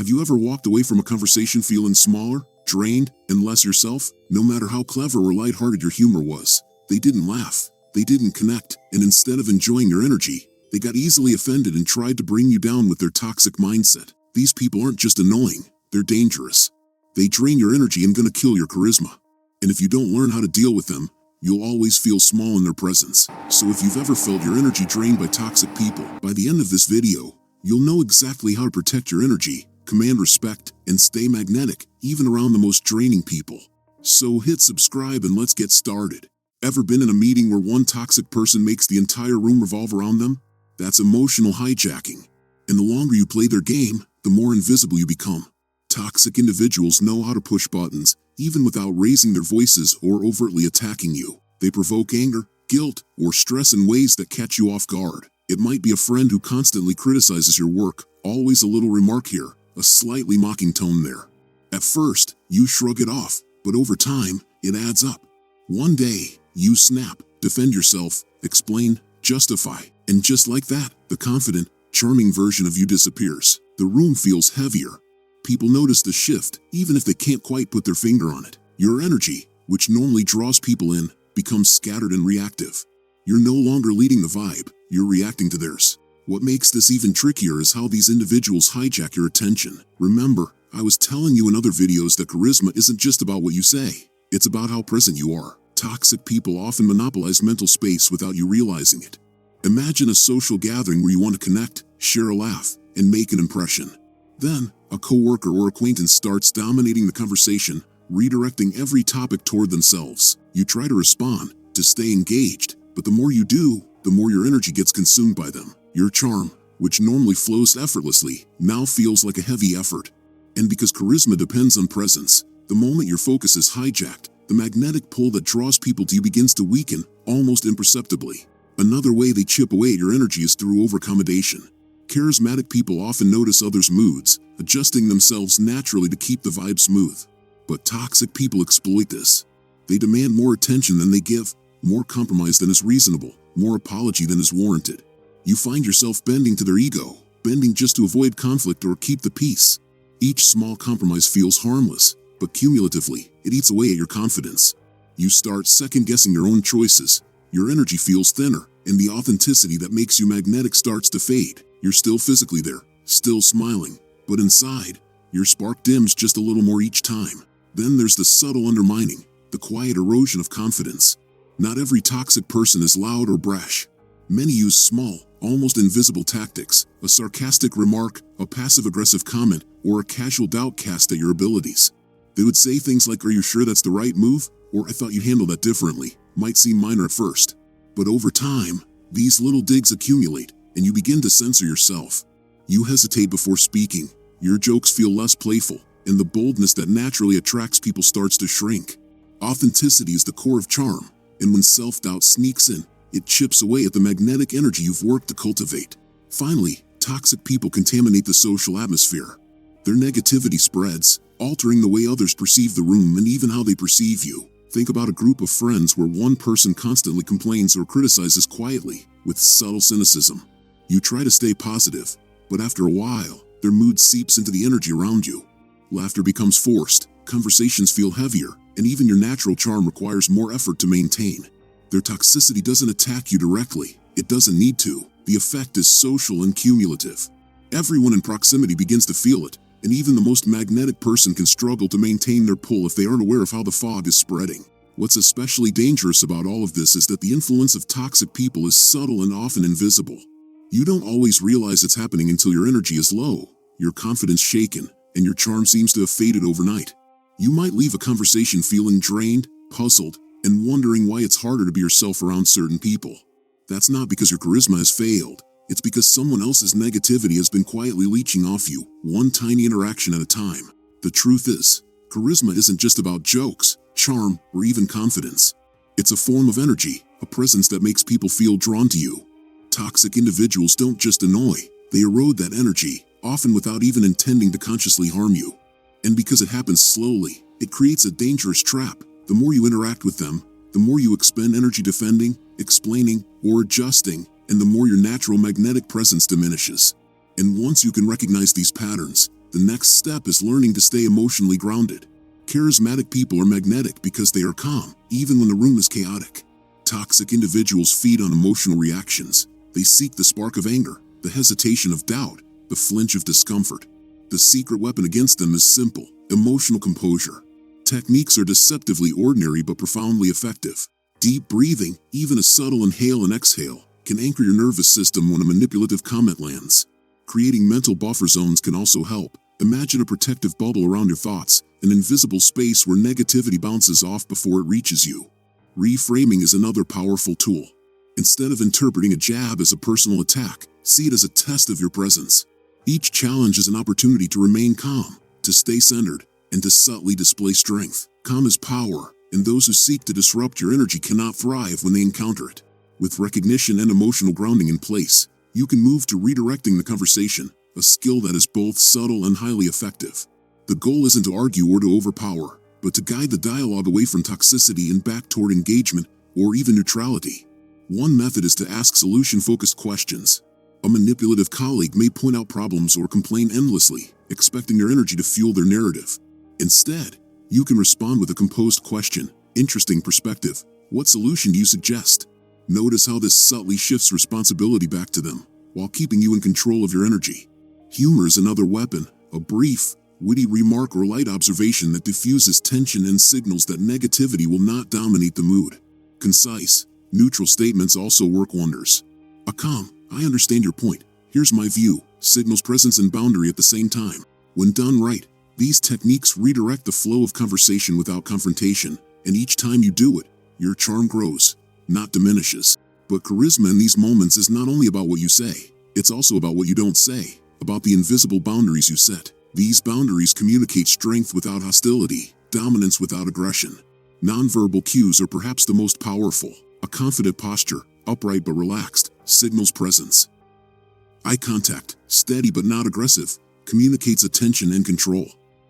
Have you ever walked away from a conversation feeling smaller, drained, and less yourself? No matter how clever or lighthearted your humor was, they didn't laugh, they didn't connect, and instead of enjoying your energy, they got easily offended and tried to bring you down with their toxic mindset. These people aren't just annoying, they're dangerous. They drain your energy and gonna kill your charisma. And if you don't learn how to deal with them, you'll always feel small in their presence. So if you've ever felt your energy drained by toxic people, by the end of this video, you'll know exactly how to protect your energy, command respect, and stay magnetic, even around the most draining people. So hit subscribe and let's get started. Ever been in a meeting where one toxic person makes the entire room revolve around them? That's emotional hijacking. And the longer you play their game, the more invisible you become. Toxic individuals know how to push buttons, even without raising their voices or overtly attacking you. They provoke anger, guilt, or stress in ways that catch you off guard. It might be a friend who constantly criticizes your work, always a little remark here, a slightly mocking tone there. At first, you shrug it off, but over time, it adds up. One day, you snap, defend yourself, explain, justify, and just like that, the confident, charming version of you disappears. The room feels heavier. People notice the shift, even if they can't quite put their finger on it. Your energy, which normally draws people in, becomes scattered and reactive. You're no longer leading the vibe, you're reacting to theirs. What makes this even trickier is how these individuals hijack your attention. Remember, I was telling you in other videos that charisma isn't just about what you say, it's about how present you are. Toxic people often monopolize mental space without you realizing it. Imagine a social gathering where you want to connect, share a laugh, and make an impression. Then, a coworker or acquaintance starts dominating the conversation, redirecting every topic toward themselves. You try to respond, to stay engaged, but the more you do, the more your energy gets consumed by them. Your charm, which normally flows effortlessly, now feels like a heavy effort. And because charisma depends on presence, the moment your focus is hijacked, the magnetic pull that draws people to you begins to weaken, almost imperceptibly. Another way they chip away at your energy is through overaccommodation. Charismatic people often notice others' moods, adjusting themselves naturally to keep the vibe smooth. But toxic people exploit this. They demand more attention than they give, more compromise than is reasonable, more apology than is warranted. You find yourself bending to their ego, bending just to avoid conflict or keep the peace. Each small compromise feels harmless, but cumulatively, it eats away at your confidence. You start second-guessing your own choices, your energy feels thinner, and the authenticity that makes you magnetic starts to fade. You're still physically there, still smiling, but inside, your spark dims just a little more each time. Then there's the subtle undermining, the quiet erosion of confidence. Not every toxic person is loud or brash. Many use small, almost invisible tactics, a sarcastic remark, a passive-aggressive comment, or a casual doubt cast at your abilities. They would say things like, "Are you sure that's the right move?" Or, "I thought you'd handle that differently." Might seem minor at first, but over time, these little digs accumulate, and you begin to censor yourself. You hesitate before speaking, your jokes feel less playful, and the boldness that naturally attracts people starts to shrink. Authenticity is the core of charm, and when self-doubt sneaks in, it chips away at the magnetic energy you've worked to cultivate. Finally, toxic people contaminate the social atmosphere. Their negativity spreads, altering the way others perceive the room and even how they perceive you. Think about a group of friends where one person constantly complains or criticizes quietly, with subtle cynicism. You try to stay positive, but after a while, their mood seeps into the energy around you. Laughter becomes forced, conversations feel heavier, and even your natural charm requires more effort to maintain. Their toxicity doesn't attack you directly, it doesn't need to. The effect is social and cumulative. Everyone in proximity begins to feel it, and even the most magnetic person can struggle to maintain their pull if they aren't aware of how the fog is spreading. What's especially dangerous about all of this is that the influence of toxic people is subtle and often invisible. You don't always realize it's happening until your energy is low, your confidence shaken, and your charm seems to have faded overnight. You might leave a conversation feeling drained, puzzled, and wondering why it's harder to be yourself around certain people. That's not because your charisma has failed. It's because someone else's negativity has been quietly leeching off you, one tiny interaction at a time. The truth is, charisma isn't just about jokes, charm, or even confidence. It's a form of energy, a presence that makes people feel drawn to you. Toxic individuals don't just annoy, they erode that energy, often without even intending to consciously harm you. And because it happens slowly, it creates a dangerous trap. The more you interact with them, the more you expend energy defending, explaining, or adjusting, and the more your natural magnetic presence diminishes. And once you can recognize these patterns, The next step is learning to stay emotionally grounded. Charismatic people are magnetic because they are calm, even when the room is chaotic. Toxic individuals feed on emotional reactions. They seek the spark of anger, the hesitation of doubt, the flinch of discomfort. The secret weapon against them is simple: emotional composure. Techniques are deceptively ordinary but profoundly effective. Deep breathing, even a subtle inhale and exhale, can anchor your nervous system when a manipulative comment lands. Creating mental buffer zones can also help. Imagine a protective bubble around your thoughts, an invisible space where negativity bounces off before it reaches you. Reframing is another powerful tool. Instead of interpreting a jab as a personal attack, see it as a test of your presence. Each challenge is an opportunity to remain calm, to stay centered, and to subtly display strength. Calm is power, and those who seek to disrupt your energy cannot thrive when they encounter it. With recognition and emotional grounding in place, you can move to redirecting the conversation, a skill that is both subtle and highly effective. The goal isn't to argue or to overpower, but to guide the dialogue away from toxicity and back toward engagement or even neutrality. One method is to ask solution-focused questions. A manipulative colleague may point out problems or complain endlessly, expecting your energy to fuel their narrative. Instead, you can respond with a composed question. Interesting perspective. What solution do you suggest? Notice how this subtly shifts responsibility back to them, while keeping you in control of your energy. Humor is another weapon, a brief, witty remark or light observation that diffuses tension and signals that negativity will not dominate the mood. Concise, neutral statements also work wonders. A calm, "I understand your point, here's my view," signals presence and boundary at the same time. When done right, these techniques redirect the flow of conversation without confrontation, and each time you do it, your charm grows, not diminishes. But charisma in these moments is not only about what you say, it's also about what you don't say, about the invisible boundaries you set. These boundaries communicate strength without hostility, dominance without aggression. Nonverbal cues are perhaps the most powerful. A confident posture, upright but relaxed, signals presence. Eye contact, steady but not aggressive, communicates attention and control.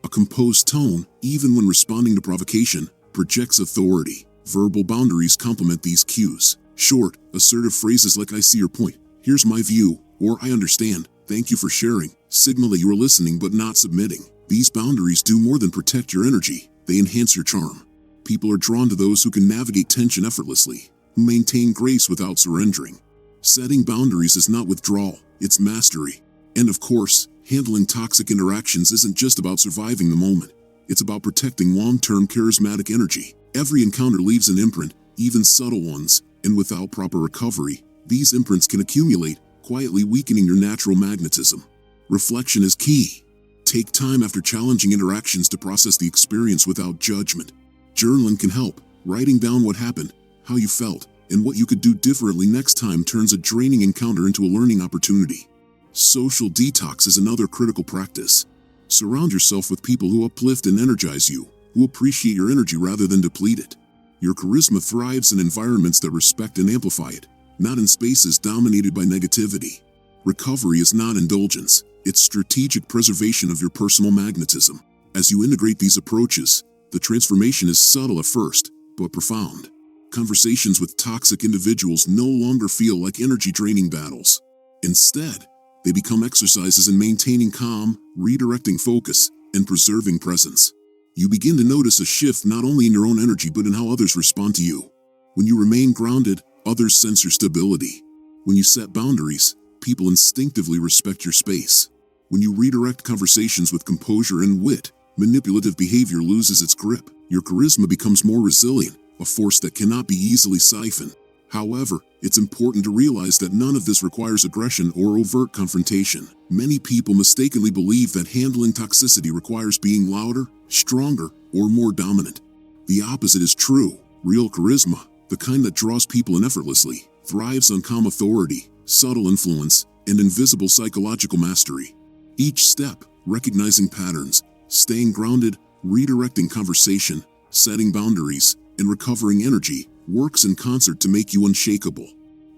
A composed tone, even when responding to provocation, projects authority. Verbal boundaries complement these cues. Short, assertive phrases like "I see your point," "Here's my view," or "I understand, thank you for sharing," signal that you are listening but not submitting. These boundaries do more than protect your energy, they enhance your charm. People are drawn to those who can navigate tension effortlessly, who maintain grace without surrendering. Setting boundaries is not withdrawal, it's mastery. And of course, handling toxic interactions isn't just about surviving the moment. It's about protecting long-term charismatic energy. Every encounter leaves an imprint, even subtle ones, and without proper recovery, these imprints can accumulate, quietly weakening your natural magnetism. Reflection is key. Take time after challenging interactions to process the experience without judgment. Journaling can help. Writing down what happened, how you felt, and what you could do differently next time turns a draining encounter into a learning opportunity. Social detox is another critical practice. Surround yourself with people who uplift and energize you, who appreciate your energy rather than deplete it. Your charisma thrives in environments that respect and amplify it, not in spaces dominated by negativity. Recovery is not indulgence, it's strategic preservation of your personal magnetism. As you integrate these approaches, the transformation is subtle at first, but profound. Conversations with toxic individuals no longer feel like energy-draining battles. Instead, they become exercises in maintaining calm, redirecting focus, and preserving presence. You begin to notice a shift not only in your own energy but in how others respond to you. When you remain grounded, others sense your stability. When you set boundaries, people instinctively respect your space. When you redirect conversations with composure and wit, manipulative behavior loses its grip. Your charisma becomes more resilient, a force that cannot be easily siphoned. However, it's important to realize that none of this requires aggression or overt confrontation. Many people mistakenly believe that handling toxicity requires being louder, stronger, or more dominant. The opposite is true. Real charisma, the kind that draws people in effortlessly, thrives on calm authority, subtle influence, and invisible psychological mastery. Each step, recognizing patterns, staying grounded, redirecting conversation, setting boundaries, and recovering energy, works in concert to make you unshakable.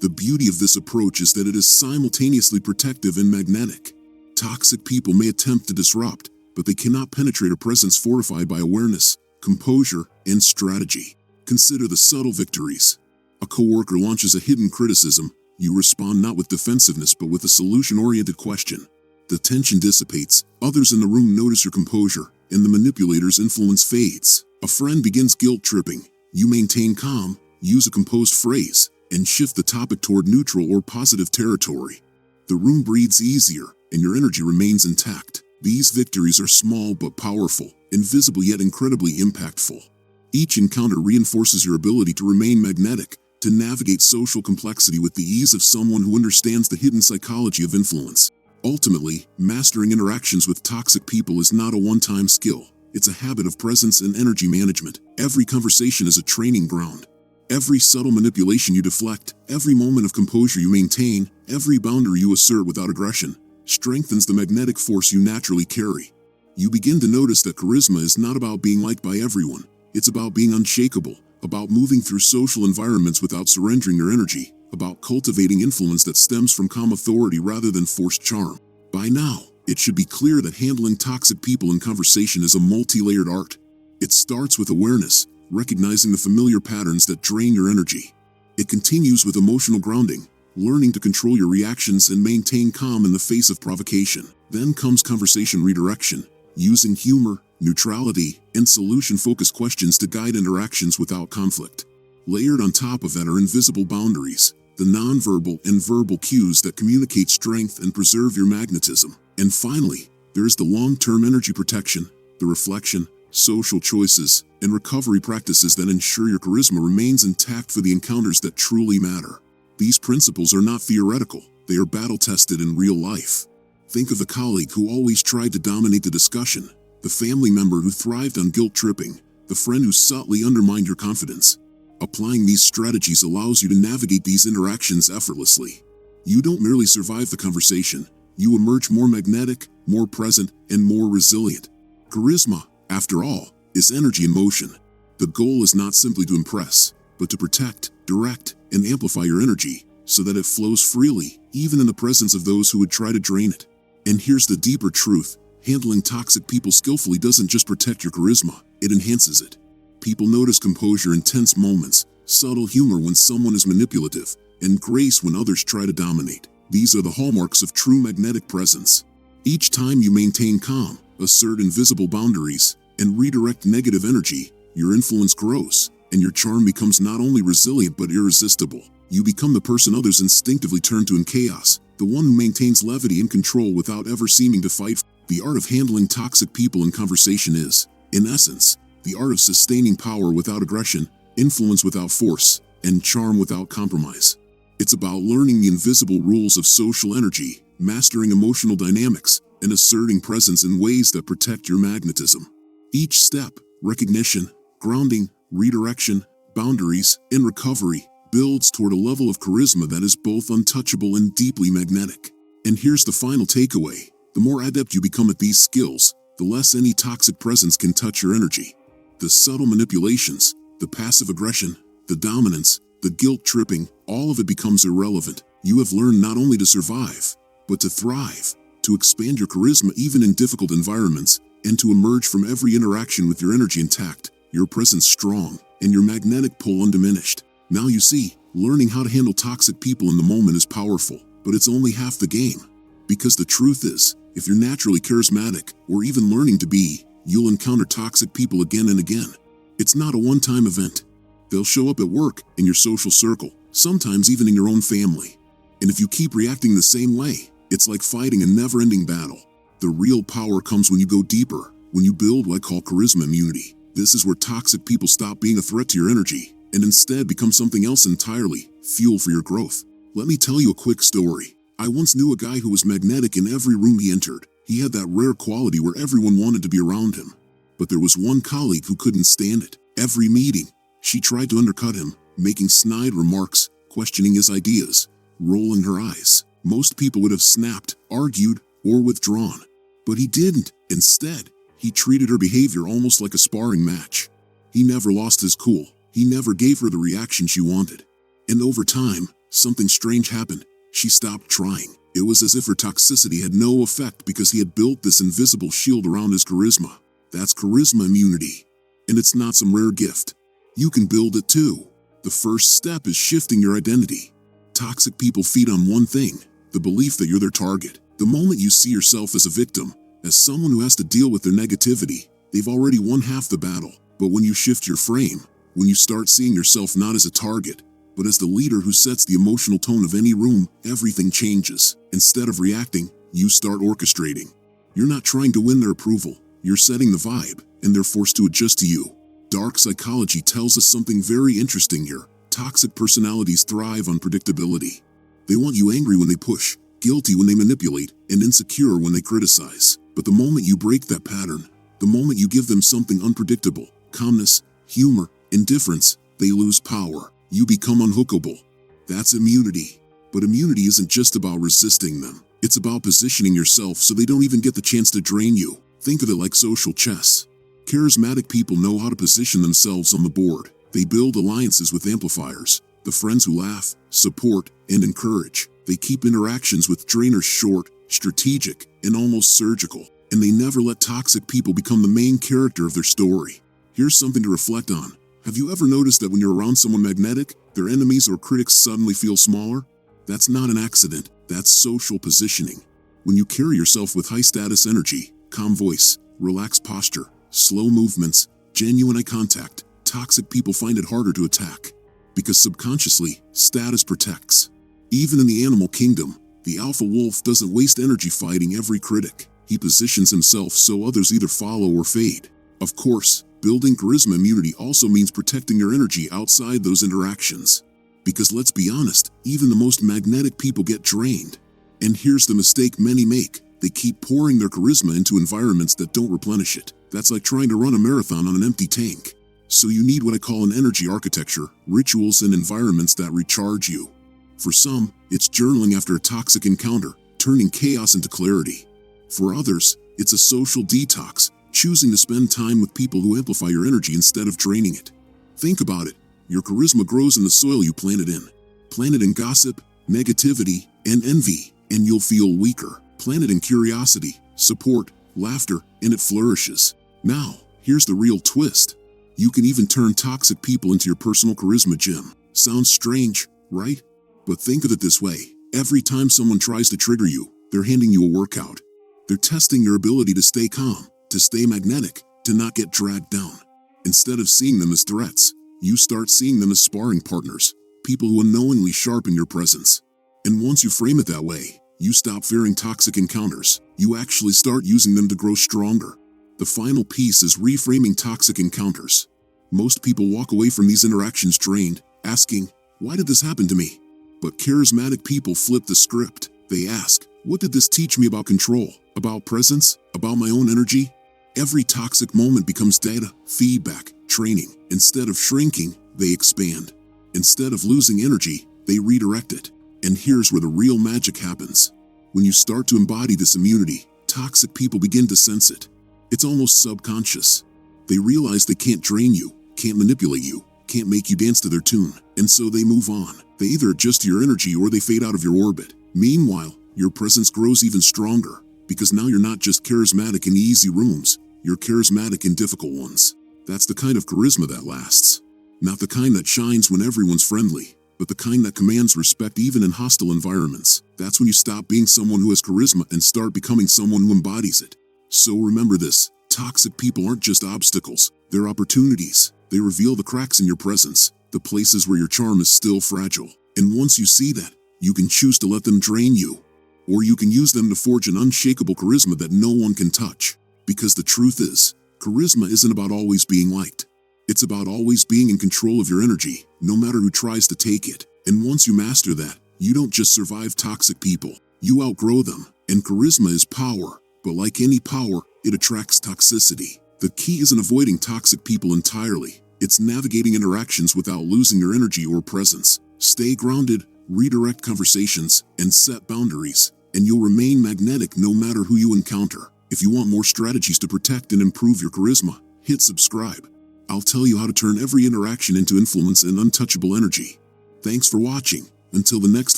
The beauty of this approach is that it is simultaneously protective and magnetic. Toxic people may attempt to disrupt, but they cannot penetrate a presence fortified by awareness, composure, and strategy. Consider the subtle victories. A coworker launches a hidden criticism. You respond not with defensiveness but with a solution-oriented question. The tension dissipates, others in the room notice your composure, and the manipulator's influence fades. A friend begins guilt-tripping. You maintain calm, use a composed phrase, and shift the topic toward neutral or positive territory. The room breathes easier, and your energy remains intact. These victories are small but powerful, invisible yet incredibly impactful. Each encounter reinforces your ability to remain magnetic, to navigate social complexity with the ease of someone who understands the hidden psychology of influence. Ultimately, mastering interactions with toxic people is not a one-time skill. It's a habit of presence and energy management. Every conversation is a training ground. Every subtle manipulation you deflect, every moment of composure you maintain, every boundary you assert without aggression, strengthens the magnetic force you naturally carry. You begin to notice that charisma is not about being liked by everyone. It's about being unshakable, about moving through social environments without surrendering your energy, about cultivating influence that stems from calm authority rather than forced charm. By now, it should be clear that handling toxic people in conversation is a multi-layered art. It starts with awareness, recognizing the familiar patterns that drain your energy. It continues with emotional grounding, learning to control your reactions and maintain calm in the face of provocation. Then comes conversation redirection, using humor, neutrality, and solution-focused questions to guide interactions without conflict. Layered on top of that are invisible boundaries, the nonverbal and verbal cues that communicate strength and preserve your magnetism. And finally, there is the long-term energy protection, the reflection, social choices, and recovery practices that ensure your charisma remains intact for the encounters that truly matter. These principles are not theoretical, they are battle-tested in real life. Think of the colleague who always tried to dominate the discussion, the family member who thrived on guilt-tripping, the friend who subtly undermined your confidence. Applying these strategies allows you to navigate these interactions effortlessly. You don't merely survive the conversation, you emerge more magnetic, more present, and more resilient. Charisma, after all, is energy in motion. The goal is not simply to impress, but to protect, direct, and amplify your energy, so that it flows freely, even in the presence of those who would try to drain it. And here's the deeper truth: handling toxic people skillfully doesn't just protect your charisma, it enhances it. People notice composure in tense moments, subtle humor when someone is manipulative, and grace when others try to dominate. These are the hallmarks of true magnetic presence. Each time you maintain calm, assert invisible boundaries, and redirect negative energy, your influence grows, and your charm becomes not only resilient but irresistible. You become the person others instinctively turn to in chaos, the one who maintains levity and control without ever seeming to fight. The art of handling toxic people in conversation is, in essence, the art of sustaining power without aggression, influence without force, and charm without compromise. It's about learning the invisible rules of social energy, mastering emotional dynamics, and asserting presence in ways that protect your magnetism. Each step, recognition, grounding, redirection, boundaries, and recovery, builds toward a level of charisma that is both untouchable and deeply magnetic. And here's the final takeaway: the more adept you become at these skills, the less any toxic presence can touch your energy. The subtle manipulations, the passive aggression, the dominance, the guilt-tripping, all of it becomes irrelevant. You have learned not only to survive, but to thrive, to expand your charisma even in difficult environments, and to emerge from every interaction with your energy intact, your presence strong, and your magnetic pull undiminished. Now you see, learning how to handle toxic people in the moment is powerful, but it's only half the game. Because the truth is, if you're naturally charismatic, or even learning to be, you'll encounter toxic people again and again. It's not a one-time event. They'll show up at work, in your social circle, sometimes even in your own family. And if you keep reacting the same way, it's like fighting a never-ending battle. The real power comes when you go deeper, when you build what I call charisma immunity. This is where toxic people stop being a threat to your energy, and instead become something else entirely, fuel for your growth. Let me tell you a quick story. I once knew a guy who was magnetic in every room he entered. He had that rare quality where everyone wanted to be around him. But there was one colleague who couldn't stand it. Every meeting, she tried to undercut him, making snide remarks, questioning his ideas, rolling her eyes. Most people would have snapped, argued, or withdrawn. But he didn't. Instead, he treated her behavior almost like a sparring match. He never lost his cool. He never gave her the reaction she wanted. And over time, something strange happened. She stopped trying. It was as if her toxicity had no effect because he had built this invisible shield around his charisma. That's charisma immunity. And it's not some rare gift. You can build it too. The first step is shifting your identity. Toxic people feed on one thing: the belief that you're their target. The moment you see yourself as a victim, as someone who has to deal with their negativity, they've already won half the battle. But when you shift your frame, when you start seeing yourself not as a target, but as the leader who sets the emotional tone of any room, everything changes. Instead of reacting, you start orchestrating. You're not trying to win their approval, you're setting the vibe, and they're forced to adjust to you. Dark psychology tells us something very interesting here. Toxic personalities thrive on predictability. They want you angry when they push, guilty when they manipulate, and insecure when they criticize. But the moment you break that pattern, the moment you give them something unpredictable, calmness, humor, indifference, they lose power. You become unhookable. That's immunity. But immunity isn't just about resisting them. It's about positioning yourself so they don't even get the chance to drain you. Think of it like social chess. Charismatic people know how to position themselves on the board. They build alliances with amplifiers, the friends who laugh, support, and encourage. They keep interactions with drainers short, strategic, and almost surgical. And they never let toxic people become the main character of their story. Here's something to reflect on. Have you ever noticed that when you're around someone magnetic, their enemies or critics suddenly feel smaller? That's not an accident, that's social positioning. When you carry yourself with high-status energy, calm voice, relaxed posture, slow movements, genuine eye contact, toxic people find it harder to attack. Because subconsciously, status protects. Even in the animal kingdom, the alpha wolf doesn't waste energy fighting every critic. He positions himself so others either follow or fade. Of course, building charisma immunity also means protecting your energy outside those interactions. Because let's be honest, even the most magnetic people get drained. And here's the mistake many make. They keep pouring their charisma into environments that don't replenish it. That's like trying to run a marathon on an empty tank. So you need what I call an energy architecture, rituals and environments that recharge you. For some, it's journaling after a toxic encounter, turning chaos into clarity. For others, it's a social detox, choosing to spend time with people who amplify your energy instead of draining it. Think about it. Your charisma grows in the soil you plant it in. Plant it in gossip, negativity, and envy, and you'll feel weaker. Plant it in curiosity, support, laughter, and it flourishes. Now, here's the real twist. You can even turn toxic people into your personal charisma gym. Sounds strange, right? But think of it this way. Every time someone tries to trigger you, they're handing you a workout. They're testing your ability to stay calm, to stay magnetic, to not get dragged down. Instead of seeing them as threats, you start seeing them as sparring partners, people who unknowingly sharpen your presence. And once you frame it that way, you stop fearing toxic encounters. You actually start using them to grow stronger. The final piece is reframing toxic encounters. Most people walk away from these interactions drained, asking, "Why did this happen to me?" But charismatic people flip the script. They ask, "What did this teach me about control, about presence, about my own energy?" Every toxic moment becomes data, feedback, training. Instead of shrinking, they expand. Instead of losing energy, they redirect it. And here's where the real magic happens. When you start to embody this immunity, toxic people begin to sense it. It's almost subconscious. They realize they can't drain you, can't manipulate you, can't make you dance to their tune, and so they move on. They either adjust to your energy or they fade out of your orbit. Meanwhile, your presence grows even stronger, because now you're not just charismatic in easy rooms, you're charismatic in difficult ones. That's the kind of charisma that lasts. Not the kind that shines when everyone's friendly, but the kind that commands respect even in hostile environments. That's when you stop being someone who has charisma and start becoming someone who embodies it. So remember this, toxic people aren't just obstacles, they're opportunities. They reveal the cracks in your presence, the places where your charm is still fragile. And once you see that, you can choose to let them drain you, or you can use them to forge an unshakable charisma that no one can touch. Because the truth is, charisma isn't about always being liked. It's about always being in control of your energy, no matter who tries to take it. And once you master that, you don't just survive toxic people, you outgrow them. And charisma is power, but like any power, it attracts toxicity. The key isn't avoiding toxic people entirely. It's navigating interactions without losing your energy or presence. Stay grounded, redirect conversations, and set boundaries, and you'll remain magnetic no matter who you encounter. If you want more strategies to protect and improve your charisma, hit subscribe. I'll tell you how to turn every interaction into influence and untouchable energy. Thanks for watching. Until the next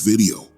video.